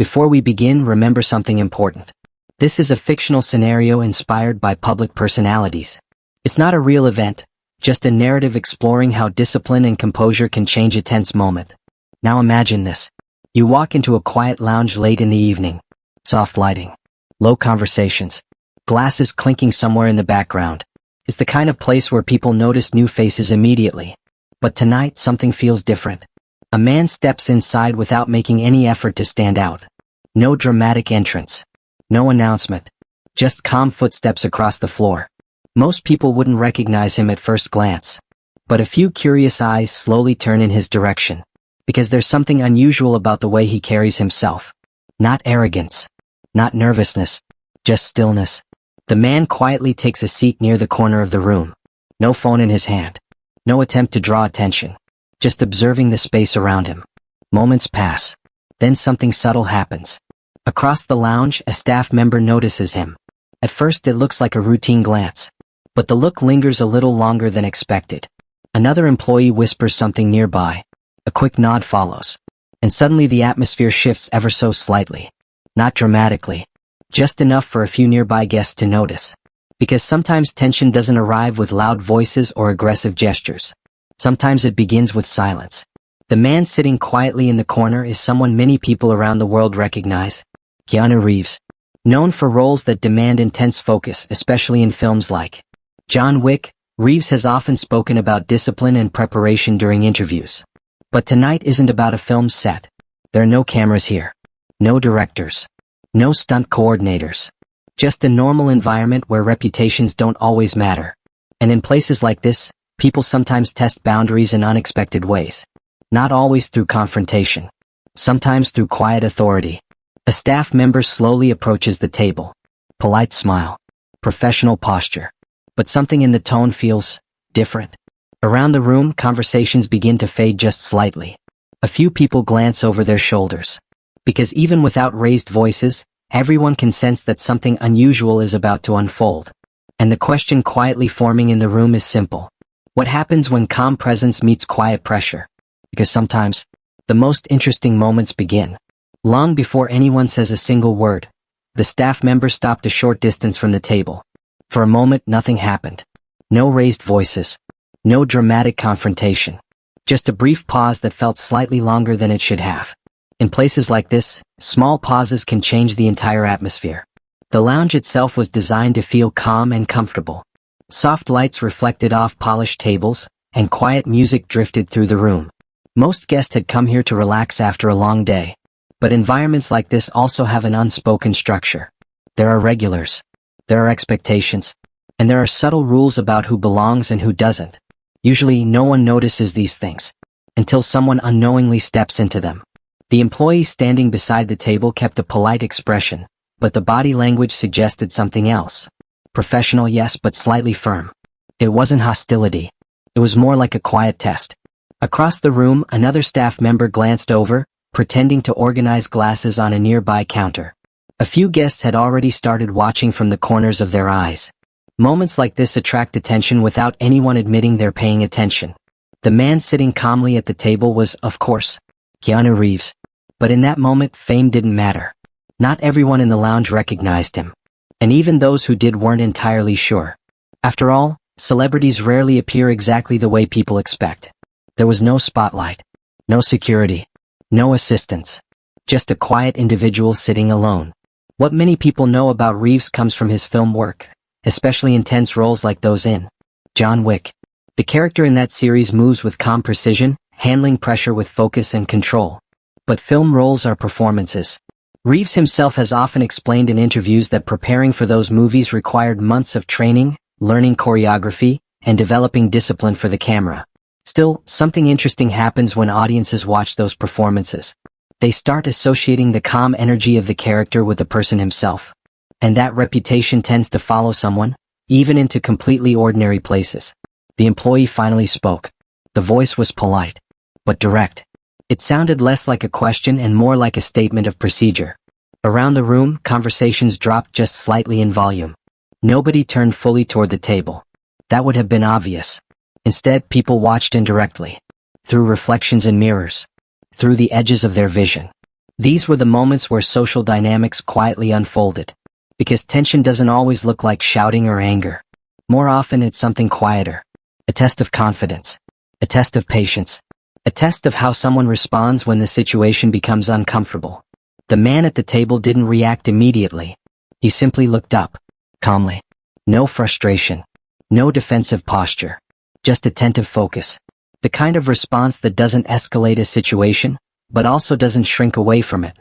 Before we begin, remember something important. This is a fictional scenario inspired by public personalities. It's not a real event, just a narrative exploring how discipline and composure can change a tense moment. Now imagine this. You walk into a quiet lounge late in the evening. Soft lighting. Low conversations. Glasses clinking somewhere in the background. It's the kind of place where people notice new faces immediately. But tonight, something feels different. A man steps inside without making any effort to stand out. No dramatic entrance. No announcement. Just calm footsteps across the floor. Most people wouldn't recognize him at first glance. But a few curious eyes slowly turn in his direction. Because there's something unusual about the way he carries himself. Not arrogance. Not nervousness. Just stillness. The man quietly takes a seat near the corner of the room. No phone in his hand. No attempt to draw attention. Just observing the space around him. Moments pass. Then something subtle happens. Across the lounge, a staff member notices him. At first it looks like a routine glance. But the look lingers a little longer than expected. Another employee whispers something nearby. A quick nod follows. And suddenly the atmosphere shifts ever so slightly. Not dramatically. Just enough for a few nearby guests to notice. Because sometimes tension doesn't arrive with loud voices or aggressive gestures. Sometimes it begins with silence. The man sitting quietly in the corner is someone many people around the world recognize. Keanu Reeves. Known for roles that demand intense focus, especially in films like John Wick, Reeves has often spoken about discipline and preparation during interviews. But tonight isn't about a film set. There are no cameras here. No directors. No stunt coordinators. Just a normal environment where reputations don't always matter. And in places like this, people sometimes test boundaries in unexpected ways. Not always through confrontation. Sometimes through quiet authority. A staff member slowly approaches the table. Polite smile. Professional posture. But something in the tone feels different. Around the room, conversations begin to fade just slightly. A few people glance over their shoulders. Because even without raised voices, everyone can sense that something unusual is about to unfold. And the question quietly forming in the room is simple. What happens when calm presence meets quiet pressure? Because sometimes, the most interesting moments begin. Long before anyone says a single word, the staff member stopped a short distance from the table. For a moment, nothing happened. No raised voices. No dramatic confrontation. Just a brief pause that felt slightly longer than it should have. In places like this, small pauses can change the entire atmosphere. The lounge itself was designed to feel calm and comfortable. Soft lights reflected off polished tables, and quiet music drifted through the room. Most guests had come here to relax after a long day. But environments like this also have an unspoken structure. There are regulars. There are expectations. And there are subtle rules about who belongs and who doesn't. Usually, no one notices these things. Until someone unknowingly steps into them. The employee standing beside the table kept a polite expression, but the body language suggested something else. Professional, yes, but slightly firm. It wasn't hostility. It was more like a quiet test. Across the room, another staff member glanced over, pretending to organize glasses on a nearby counter. A few guests had already started watching from the corners of their eyes. Moments like this attract attention without anyone admitting they're paying attention. The man sitting calmly at the table was, of course, Keanu Reeves. But in that moment, fame didn't matter. Not everyone in the lounge recognized him. And even those who did weren't entirely sure. After all, celebrities rarely appear exactly the way people expect. There was no spotlight. No security. No assistance. Just a quiet individual sitting alone. What many people know about Reeves comes from his film work, especially intense roles like those in John Wick. The character in that series moves with calm precision, handling pressure with focus and control. But film roles are performances. Reeves himself has often explained in interviews that preparing for those movies required months of training, learning choreography, and developing discipline for the camera. Still, something interesting happens when audiences watch those performances. They start associating the calm energy of the character with the person himself. And that reputation tends to follow someone, even into completely ordinary places. The employee finally spoke. The voice was polite, but direct. It sounded less like a question and more like a statement of procedure. Around the room, conversations dropped just slightly in volume. Nobody turned fully toward the table. That would have been obvious. Instead, people watched indirectly. Through reflections in mirrors. Through the edges of their vision. These were the moments where social dynamics quietly unfolded. Because tension doesn't always look like shouting or anger. More often it's something quieter. A test of confidence. A test of patience. A test of how someone responds when the situation becomes uncomfortable. The man at the table didn't react immediately. He simply looked up, calmly. No frustration. No defensive posture. Just attentive focus. The kind of response that doesn't escalate a situation, but also doesn't shrink away from it.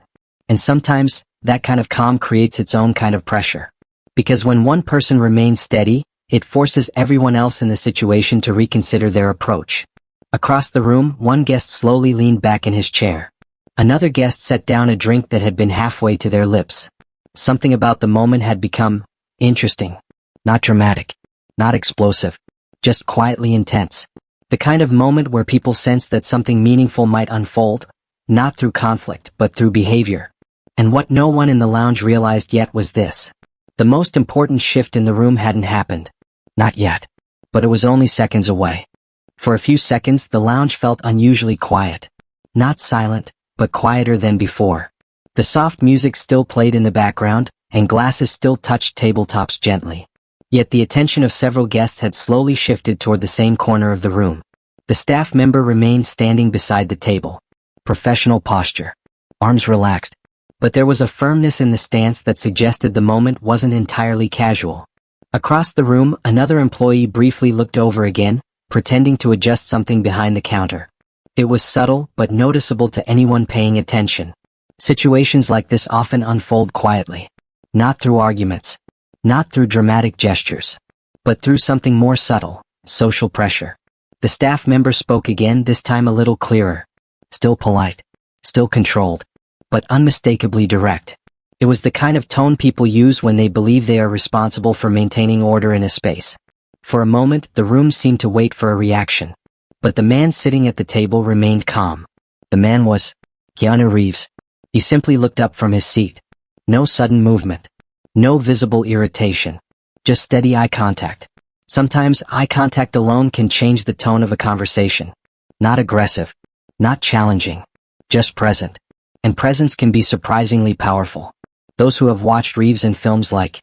And sometimes, that kind of calm creates its own kind of pressure. Because when one person remains steady, it forces everyone else in the situation to reconsider their approach. Across the room, one guest slowly leaned back in his chair. Another guest set down a drink that had been halfway to their lips. Something about the moment had become interesting. Not dramatic. Not explosive. Just quietly intense. The kind of moment where people sense that something meaningful might unfold, not through conflict, but through behavior. And what no one in the lounge realized yet was this. The most important shift in the room hadn't happened. Not yet. But it was only seconds away. For a few seconds, the lounge felt unusually quiet. Not silent, but quieter than before. The soft music still played in the background, and glasses still touched tabletops gently. Yet the attention of several guests had slowly shifted toward the same corner of the room. The staff member remained standing beside the table. Professional posture. Arms relaxed. But there was a firmness in the stance that suggested the moment wasn't entirely casual. Across the room, another employee briefly looked over again, pretending to adjust something behind the counter. It was subtle, but noticeable to anyone paying attention. Situations like this often unfold quietly. Not through arguments. Not through dramatic gestures. But through something more subtle, social pressure. The staff member spoke again, this time a little clearer. Still polite. Still controlled. But unmistakably direct. It was the kind of tone people use when they believe they are responsible for maintaining order in a space. For a moment, the room seemed to wait for a reaction. But the man sitting at the table remained calm. The man was Keanu Reeves. He simply looked up from his seat. No sudden movement. No visible irritation. Just steady eye contact. Sometimes eye contact alone can change the tone of a conversation. Not aggressive. Not challenging. Just present. And presence can be surprisingly powerful. Those who have watched Reeves in films like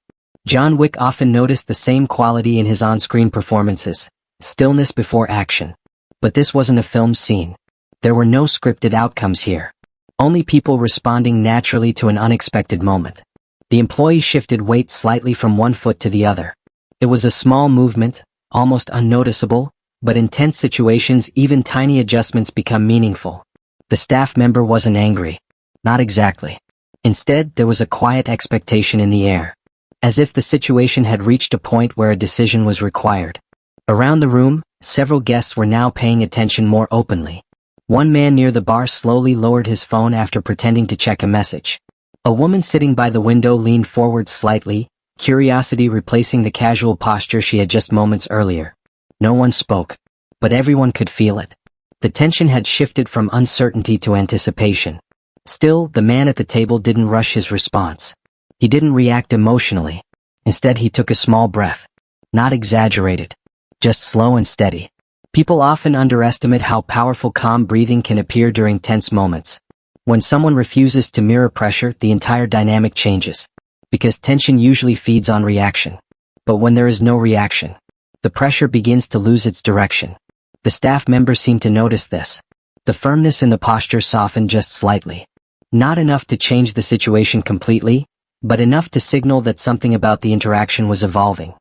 John Wick often notice the same quality in his on-screen performances. Stillness before action. But this wasn't a film scene. There were no scripted outcomes here. Only people responding naturally to an unexpected moment. The employee shifted weight slightly from one foot to the other. It was a small movement, almost unnoticeable, but in tense situations even tiny adjustments become meaningful. The staff member wasn't angry. Not exactly. Instead, there was a quiet expectation in the air. As if the situation had reached a point where a decision was required. Around the room, several guests were now paying attention more openly. One man near the bar slowly lowered his phone after pretending to check a message. A woman sitting by the window leaned forward slightly, curiosity replacing the casual posture she had just moments earlier. No one spoke, but everyone could feel it. The tension had shifted from uncertainty to anticipation. Still, the man at the table didn't rush his response. He didn't react emotionally. Instead, he took a small breath. Not exaggerated. Just slow and steady. People often underestimate how powerful calm breathing can appear during tense moments. When someone refuses to mirror pressure, the entire dynamic changes. Because tension usually feeds on reaction. But when there is no reaction, the pressure begins to lose its direction. The staff member seemed to notice this. The firmness in the posture softened just slightly. Not enough to change the situation completely, but enough to signal that something about the interaction was evolving.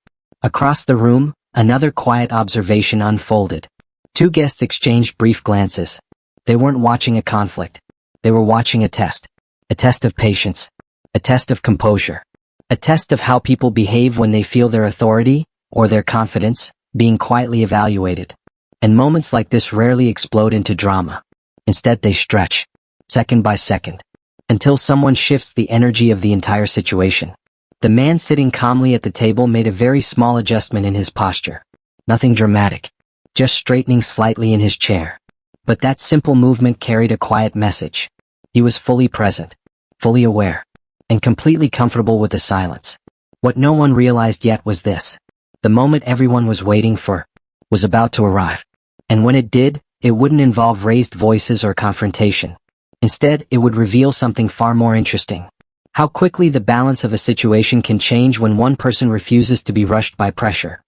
Across the room, another quiet observation unfolded. Two guests exchanged brief glances. They weren't watching a conflict. They were watching a test. A test of patience. A test of composure. A test of how people behave when they feel their authority, or their confidence, being quietly evaluated. And moments like this rarely explode into drama. Instead they stretch, second by second, until someone shifts the energy of the entire situation. The man sitting calmly at the table made a very small adjustment in his posture. Nothing dramatic, just straightening slightly in his chair. But that simple movement carried a quiet message. He was fully present, fully aware, and completely comfortable with the silence. What no one realized yet was this. The moment everyone was waiting for was about to arrive. And when it did, it wouldn't involve raised voices or confrontation. Instead, it would reveal something far more interesting. How quickly the balance of a situation can change when one person refuses to be rushed by pressure.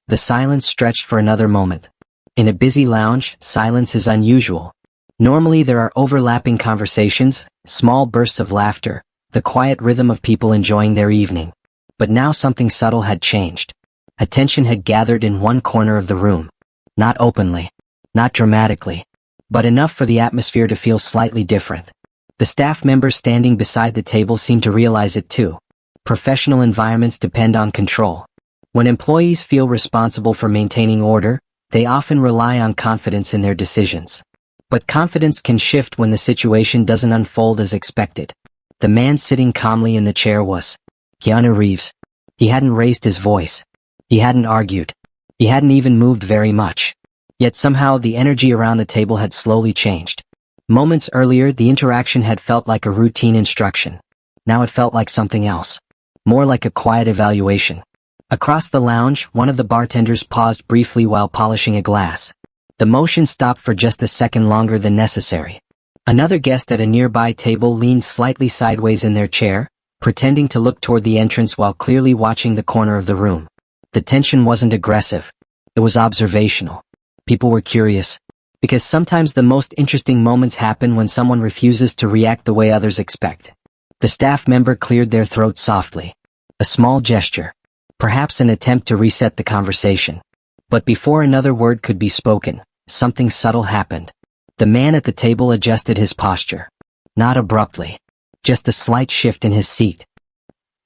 The silence stretched for another moment. In a busy lounge, silence is unusual. Normally there are overlapping conversations, small bursts of laughter, the quiet rhythm of people enjoying their evening. But now something subtle had changed. Attention had gathered in one corner of the room. Not openly, not dramatically, but enough for the atmosphere to feel slightly different. The staff members standing beside the table seemed to realize it too. Professional environments depend on control. When employees feel responsible for maintaining order, they often rely on confidence in their decisions. But confidence can shift when the situation doesn't unfold as expected. The man sitting calmly in the chair was Keanu Reeves. He hadn't raised his voice. He hadn't argued. He hadn't even moved very much. Yet somehow the energy around the table had slowly changed. Moments earlier, the interaction had felt like a routine instruction. Now it felt like something else. More like a quiet evaluation. Across the lounge, one of the bartenders paused briefly while polishing a glass. The motion stopped for just a second longer than necessary. Another guest at a nearby table leaned slightly sideways in their chair, pretending to look toward the entrance while clearly watching the corner of the room. The tension wasn't aggressive. It was observational. People were curious. Because sometimes the most interesting moments happen when someone refuses to react the way others expect. The staff member cleared their throat softly. A small gesture. Perhaps an attempt to reset the conversation. But before another word could be spoken, something subtle happened. The man at the table adjusted his posture. Not abruptly. Just a slight shift in his seat.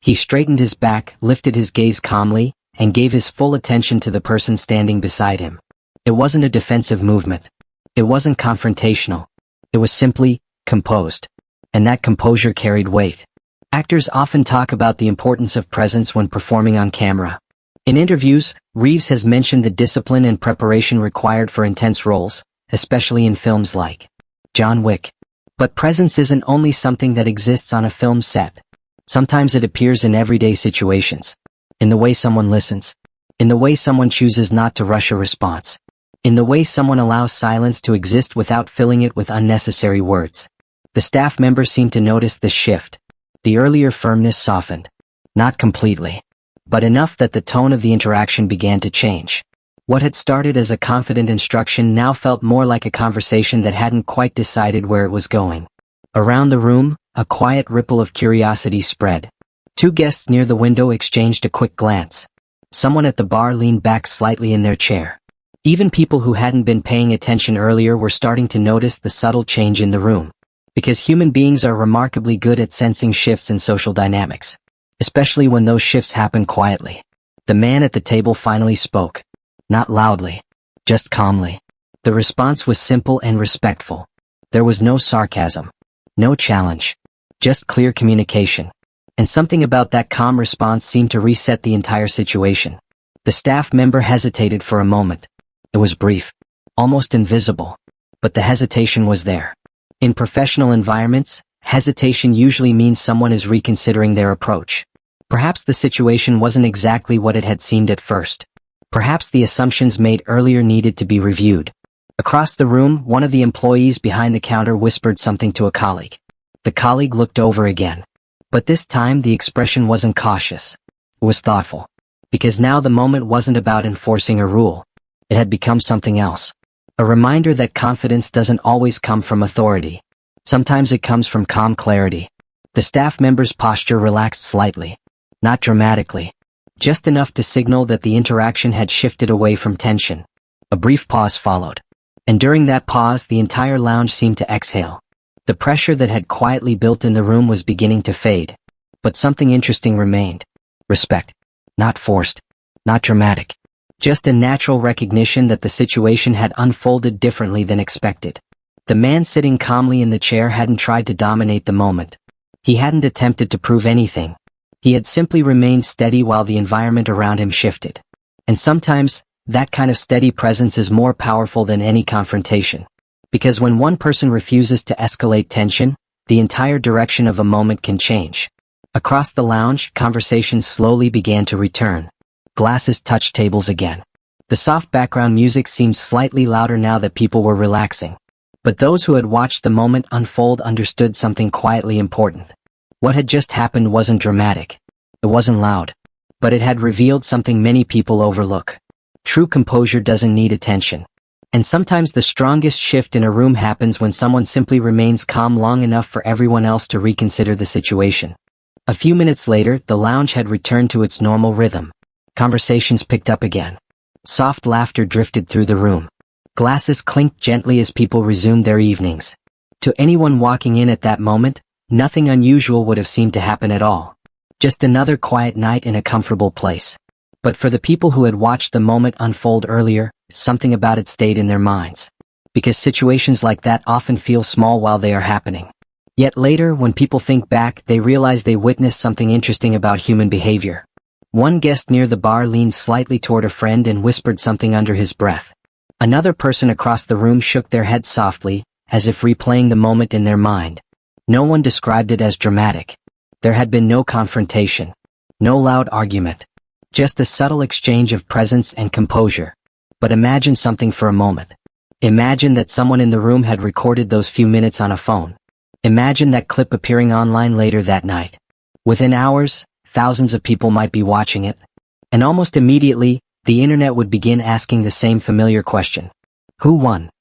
He straightened his back, lifted his gaze calmly, and gave his full attention to the person standing beside him. It wasn't a defensive movement. It wasn't confrontational. It was simply composed. And that composure carried weight. Actors often talk about the importance of presence when performing on camera. In interviews, Reeves has mentioned the discipline and preparation required for intense roles, especially in films like John Wick. But presence isn't only something that exists on a film set. Sometimes it appears in everyday situations. In the way someone listens. In the way someone chooses not to rush a response. In the way someone allows silence to exist without filling it with unnecessary words. The staff members seemed to notice this shift. The earlier firmness softened. Not completely. But enough that the tone of the interaction began to change. What had started as a confident instruction now felt more like a conversation that hadn't quite decided where it was going. Around the room, a quiet ripple of curiosity spread. Two guests near the window exchanged a quick glance. Someone at the bar leaned back slightly in their chair. Even people who hadn't been paying attention earlier were starting to notice the subtle change in the room. Because human beings are remarkably good at sensing shifts in social dynamics. Especially when those shifts happen quietly. The man at the table finally spoke. Not loudly. Just calmly. The response was simple and respectful. There was no sarcasm. No challenge. Just clear communication. And something about that calm response seemed to reset the entire situation. The staff member hesitated for a moment. It was brief. Almost invisible. But the hesitation was there. In professional environments, hesitation usually means someone is reconsidering their approach. Perhaps the situation wasn't exactly what it had seemed at first. Perhaps the assumptions made earlier needed to be reviewed. Across the room, one of the employees behind the counter whispered something to a colleague. The colleague looked over again. But this time the expression wasn't cautious. It was thoughtful. Because now the moment wasn't about enforcing a rule. It had become something else. A reminder that confidence doesn't always come from authority. Sometimes it comes from calm clarity. The staff member's posture relaxed slightly. Not dramatically. Just enough to signal that the interaction had shifted away from tension. A brief pause followed. And during that pause, the entire lounge seemed to exhale. The pressure that had quietly built in the room was beginning to fade. But something interesting remained. Respect. Not forced. Not dramatic. Just a natural recognition that the situation had unfolded differently than expected. The man sitting calmly in the chair hadn't tried to dominate the moment. He hadn't attempted to prove anything. He had simply remained steady while the environment around him shifted. And sometimes, that kind of steady presence is more powerful than any confrontation. Because when one person refuses to escalate tension, the entire direction of a moment can change. Across the lounge, conversations slowly began to return. Glasses touched tables again. The soft background music seemed slightly louder now that people were relaxing. But those who had watched the moment unfold understood something quietly important. What had just happened wasn't dramatic. It wasn't loud. But it had revealed something many people overlook. True composure doesn't need attention. And sometimes the strongest shift in a room happens when someone simply remains calm long enough for everyone else to reconsider the situation. A few minutes later, the lounge had returned to its normal rhythm. Conversations picked up again. Soft laughter drifted through the room. Glasses clinked gently as people resumed their evenings. To anyone walking in at that moment, nothing unusual would have seemed to happen at all. Just another quiet night in a comfortable place. But for the people who had watched the moment unfold earlier, something about it stayed in their minds. Because situations like that often feel small while they are happening. Yet later, when people think back, they realize they witnessed something interesting about human behavior. One guest near the bar leaned slightly toward a friend and whispered something under his breath. Another person across the room shook their head softly, as if replaying the moment in their mind. No one described it as dramatic. There had been no confrontation. No loud argument. Just a subtle exchange of presence and composure. But imagine something for a moment. Imagine that someone in the room had recorded those few minutes on a phone. Imagine that clip appearing online later that night. Within hours, thousands of people might be watching it. And almost immediately, the internet would begin asking the same familiar question. Who won?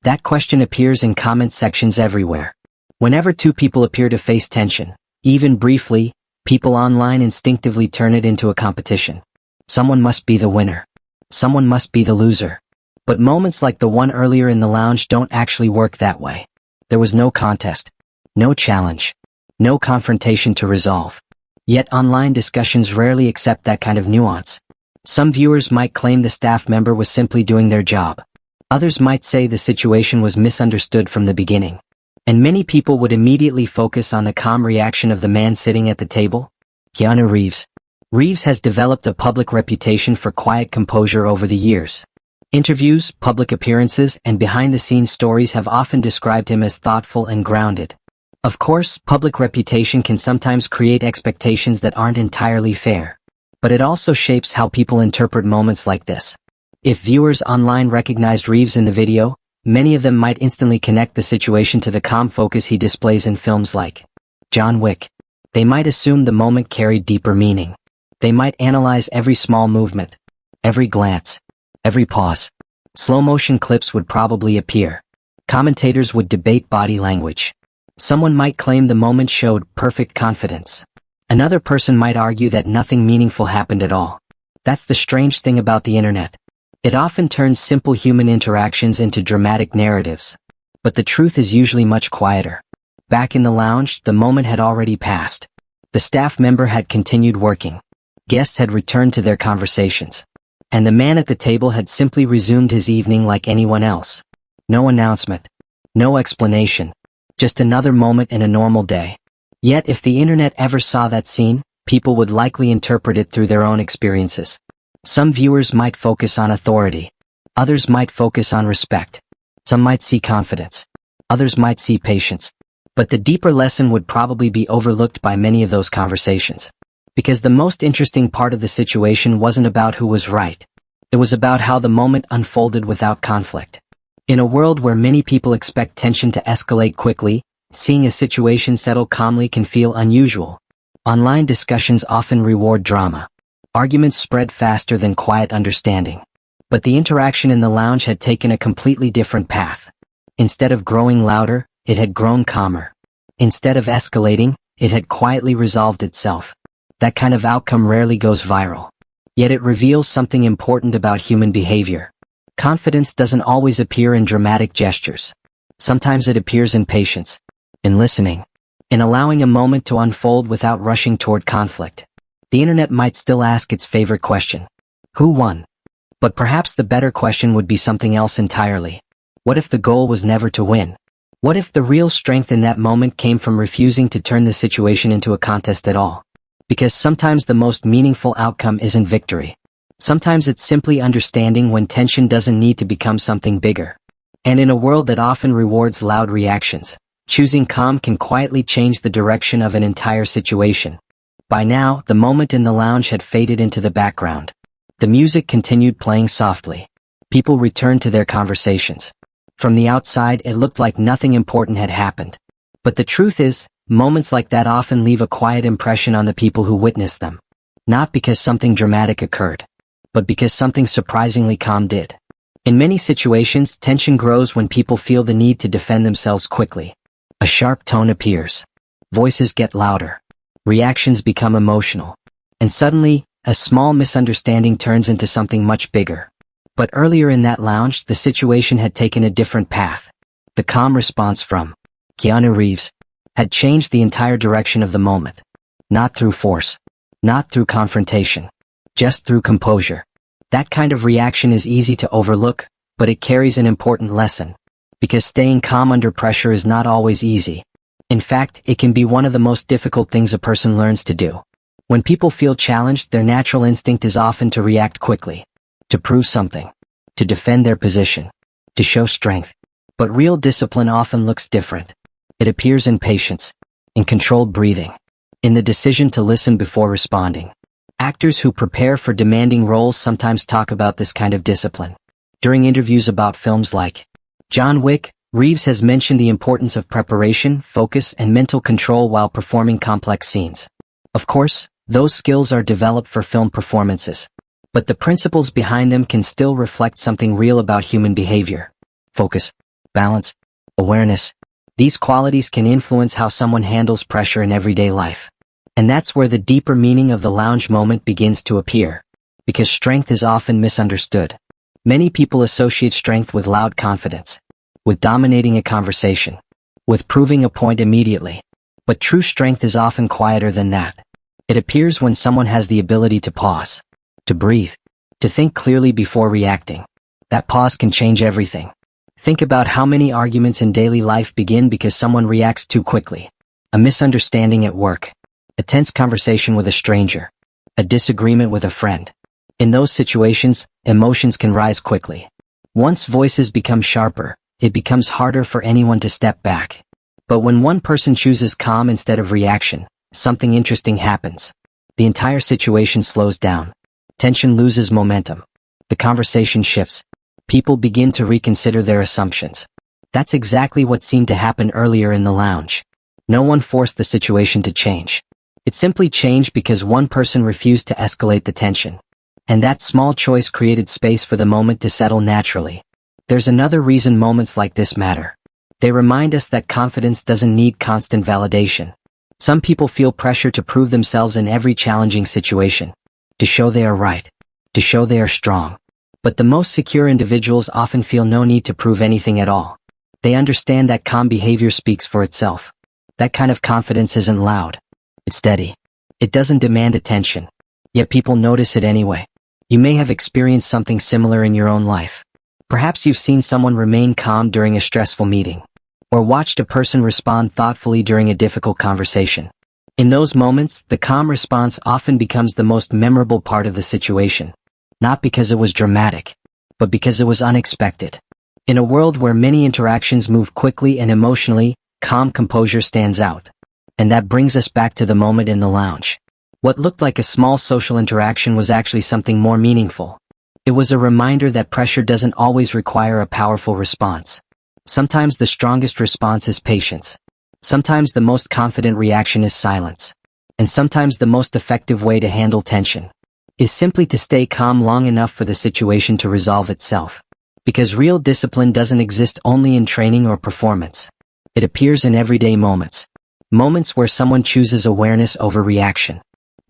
That question appears in comment sections everywhere. Whenever two people appear to face tension, even briefly, people online instinctively turn it into a competition. Someone must be the winner. Someone must be the loser. But moments like the one earlier in the lounge don't actually work that way. There was no contest. No challenge. No confrontation to resolve. Yet online discussions rarely accept that kind of nuance. Some viewers might claim the staff member was simply doing their job. Others might say the situation was misunderstood from the beginning. And many people would immediately focus on the calm reaction of the man sitting at the table. Keanu Reeves. Reeves has developed a public reputation for quiet composure over the years. Interviews, public appearances, and behind-the-scenes stories have often described him as thoughtful and grounded. Of course, public reputation can sometimes create expectations that aren't entirely fair. But it also shapes how people interpret moments like this. If viewers online recognized Reeves in the video, many of them might instantly connect the situation to the calm focus he displays in films like John Wick. They might assume the moment carried deeper meaning. They might analyze every small movement, every glance, every pause. Slow-motion clips would probably appear. Commentators would debate body language. Someone might claim the moment showed perfect confidence. Another person might argue that nothing meaningful happened at all. That's the strange thing about the internet. It often turns simple human interactions into dramatic narratives. But the truth is usually much quieter. Back in the lounge, the moment had already passed. The staff member had continued working. Guests had returned to their conversations. And the man at the table had simply resumed his evening like anyone else. No announcement. No explanation. Just another moment in a normal day. Yet if the internet ever saw that scene, people would likely interpret it through their own experiences. Some viewers might focus on authority. Others might focus on respect. Some might see confidence. Others might see patience. But the deeper lesson would probably be overlooked by many of those conversations. Because the most interesting part of the situation wasn't about who was right. It was about how the moment unfolded without conflict. In a world where many people expect tension to escalate quickly, seeing a situation settle calmly can feel unusual. Online discussions often reward drama. Arguments spread faster than quiet understanding. But the interaction in the lounge had taken a completely different path. Instead of growing louder, it had grown calmer. Instead of escalating, it had quietly resolved itself. That kind of outcome rarely goes viral. Yet it reveals something important about human behavior. Confidence doesn't always appear in dramatic gestures. Sometimes it appears in patience, in listening, in allowing a moment to unfold without rushing toward conflict. The internet might still ask its favorite question. Who won? But perhaps the better question would be something else entirely. What if the goal was never to win? What if the real strength in that moment came from refusing to turn the situation into a contest at all? Because sometimes the most meaningful outcome isn't victory. Sometimes it's simply understanding when tension doesn't need to become something bigger. And in a world that often rewards loud reactions, choosing calm can quietly change the direction of an entire situation. By now, the moment in the lounge had faded into the background. The music continued playing softly. People returned to their conversations. From the outside, it looked like nothing important had happened. But the truth is, moments like that often leave a quiet impression on the people who witness them. Not because something dramatic occurred, but because something surprisingly calm did. In many situations, tension grows when people feel the need to defend themselves quickly. A sharp tone appears. Voices get louder. Reactions become emotional. And suddenly, a small misunderstanding turns into something much bigger. But earlier in that lounge, the situation had taken a different path. The calm response from Keanu Reeves had changed the entire direction of the moment. Not through force. Not through confrontation. Just through composure. That kind of reaction is easy to overlook, but it carries an important lesson. Because staying calm under pressure is not always easy. In fact, it can be one of the most difficult things a person learns to do. When people feel challenged, their natural instinct is often to react quickly. To prove something. To defend their position. To show strength. But real discipline often looks different. It appears in patience. In controlled breathing. In the decision to listen before responding. Actors who prepare for demanding roles sometimes talk about this kind of discipline. During interviews about films like John Wick, Reeves has mentioned the importance of preparation, focus, and mental control while performing complex scenes. Of course, those skills are developed for film performances. But the principles behind them can still reflect something real about human behavior. Focus, balance, awareness. These qualities can influence how someone handles pressure in everyday life. And that's where the deeper meaning of the lounge moment begins to appear. Because strength is often misunderstood. Many people associate strength with loud confidence. With dominating a conversation. With proving a point immediately. But true strength is often quieter than that. It appears when someone has the ability to pause. To breathe. To think clearly before reacting. That pause can change everything. Think about how many arguments in daily life begin because someone reacts too quickly. A misunderstanding at work. A tense conversation with a stranger. A disagreement with a friend. In those situations, emotions can rise quickly. Once voices become sharper, it becomes harder for anyone to step back. But when one person chooses calm instead of reaction, something interesting happens. The entire situation slows down. Tension loses momentum. The conversation shifts. People begin to reconsider their assumptions. That's exactly what seemed to happen earlier in the lounge. No one forced the situation to change. It simply changed because one person refused to escalate the tension. And that small choice created space for the moment to settle naturally. There's another reason moments like this matter. They remind us that confidence doesn't need constant validation. Some people feel pressure to prove themselves in every challenging situation. To show they are right. To show they are strong. But the most secure individuals often feel no need to prove anything at all. They understand that calm behavior speaks for itself. That kind of confidence isn't loud. It's steady. It doesn't demand attention. Yet people notice it anyway. You may have experienced something similar in your own life. Perhaps you've seen someone remain calm during a stressful meeting. Or watched a person respond thoughtfully during a difficult conversation. In those moments, the calm response often becomes the most memorable part of the situation. Not because it was dramatic, but because it was unexpected. In a world where many interactions move quickly and emotionally, calm composure stands out. And that brings us back to the moment in the lounge. What looked like a small social interaction was actually something more meaningful. It was a reminder that pressure doesn't always require a powerful response. Sometimes the strongest response is patience. Sometimes the most confident reaction is silence. And sometimes the most effective way to handle tension is simply to stay calm long enough for the situation to resolve itself. Because real discipline doesn't exist only in training or performance. It appears in everyday moments. Moments where someone chooses awareness over reaction,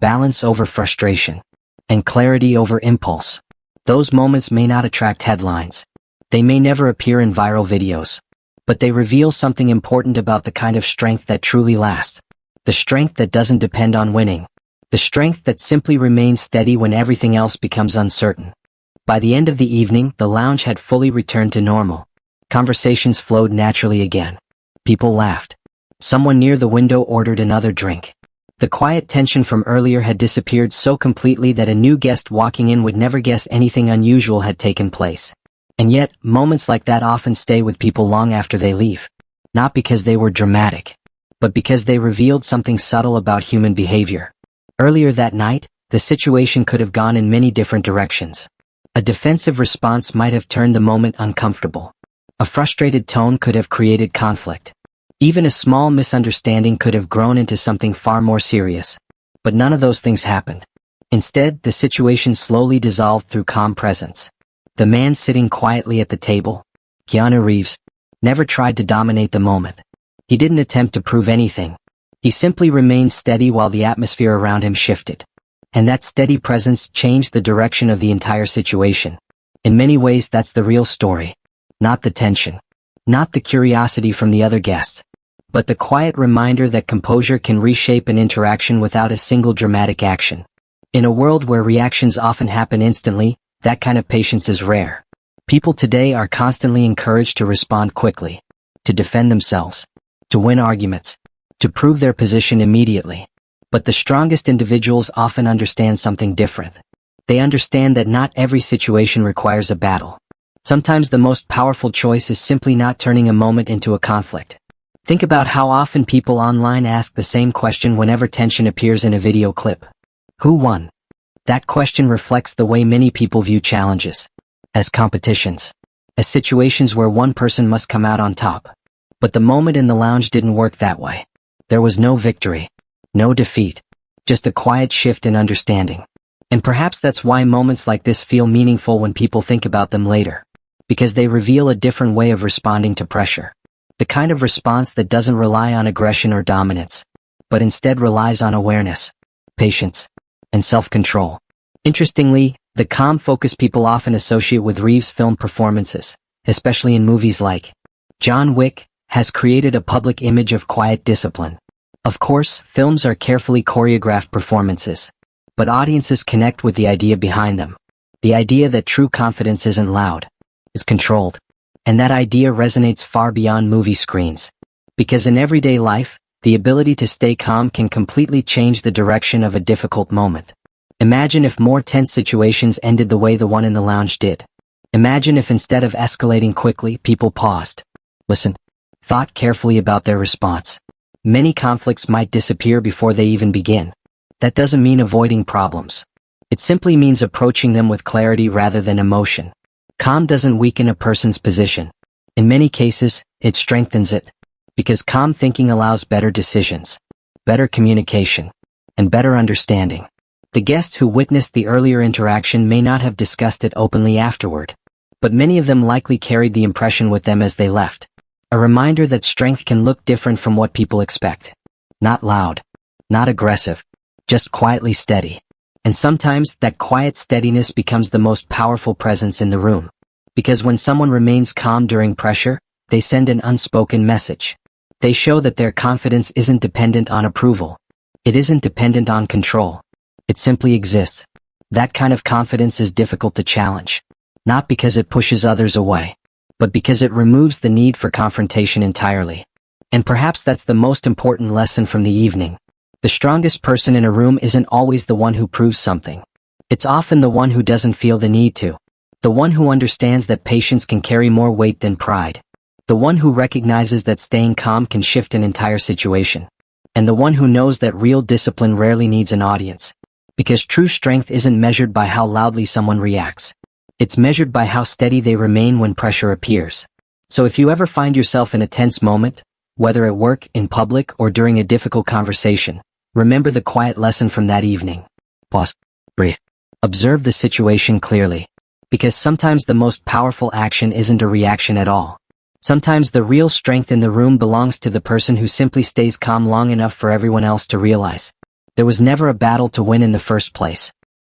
balance over frustration, and clarity over impulse. Those moments may not attract headlines. They may never appear in viral videos. But they reveal something important about the kind of strength that truly lasts. The strength that doesn't depend on winning. The strength that simply remains steady when everything else becomes uncertain. By the end of the evening, the lounge had fully returned to normal. Conversations flowed naturally again. People laughed. Someone near the window ordered another drink. The quiet tension from earlier had disappeared so completely that a new guest walking in would never guess anything unusual had taken place. And yet, moments like that often stay with people long after they leave. Not because they were dramatic, but because they revealed something subtle about human behavior. Earlier that night, the situation could have gone in many different directions. A defensive response might have turned the moment uncomfortable. A frustrated tone could have created conflict. Even a small misunderstanding could have grown into something far more serious. But none of those things happened. Instead, the situation slowly dissolved through calm presence. The man sitting quietly at the table, Keanu Reeves, never tried to dominate the moment. He didn't attempt to prove anything. He simply remained steady while the atmosphere around him shifted. And that steady presence changed the direction of the entire situation. In many ways, that's the real story. Not the tension. Not the curiosity from the other guests. But the quiet reminder that composure can reshape an interaction without a single dramatic action. In a world where reactions often happen instantly, that kind of patience is rare. People today are constantly encouraged to respond quickly, to defend themselves, to win arguments, to prove their position immediately. But the strongest individuals often understand something different. They understand that not every situation requires a battle. Sometimes the most powerful choice is simply not turning a moment into a conflict. Think about how often people online ask the same question whenever tension appears in a video clip. Who won? That question reflects the way many people view challenges. As competitions. As situations where one person must come out on top. But the moment in the lounge didn't work that way. There was no victory. No defeat. Just a quiet shift in understanding. And perhaps that's why moments like this feel meaningful when people think about them later. Because they reveal a different way of responding to pressure. The kind of response that doesn't rely on aggression or dominance, but instead relies on awareness, patience, and self-control. Interestingly, the calm focus people often associate with Reeves' film performances, especially in movies like John Wick, has created a public image of quiet discipline. Of course, films are carefully choreographed performances, but audiences connect with the idea behind them. The idea that true confidence isn't loud, it's controlled. And that idea resonates far beyond movie screens. Because in everyday life, the ability to stay calm can completely change the direction of a difficult moment. Imagine if more tense situations ended the way the one in the lounge did. Imagine if instead of escalating quickly, people paused, listened, thought carefully about their response. Many conflicts might disappear before they even begin. That doesn't mean avoiding problems. It simply means approaching them with clarity rather than emotion. Calm doesn't weaken a person's position. In many cases, it strengthens it. Because calm thinking allows better decisions, better communication, and better understanding. The guests who witnessed the earlier interaction may not have discussed it openly afterward. But many of them likely carried the impression with them as they left. A reminder that strength can look different from what people expect. Not loud. Not aggressive. Just quietly steady. And sometimes, that quiet steadiness becomes the most powerful presence in the room. Because when someone remains calm during pressure, they send an unspoken message. They show that their confidence isn't dependent on approval. It isn't dependent on control. It simply exists. That kind of confidence is difficult to challenge. Not because it pushes others away, but because it removes the need for confrontation entirely. And perhaps that's the most important lesson from the evening. The strongest person in a room isn't always the one who proves something. It's often the one who doesn't feel the need to. The one who understands that patience can carry more weight than pride. The one who recognizes that staying calm can shift an entire situation. And the one who knows that real discipline rarely needs an audience. Because true strength isn't measured by how loudly someone reacts. It's measured by how steady they remain when pressure appears. So if you ever find yourself in a tense moment, whether at work, in public, or during a difficult conversation, remember the quiet lesson from that evening. Pause. Breathe. Observe the situation clearly. Because sometimes the most powerful action isn't a reaction at all. Sometimes the real strength in the room belongs to the person who simply stays calm long enough for everyone else to realize there was never a battle to win in the first place.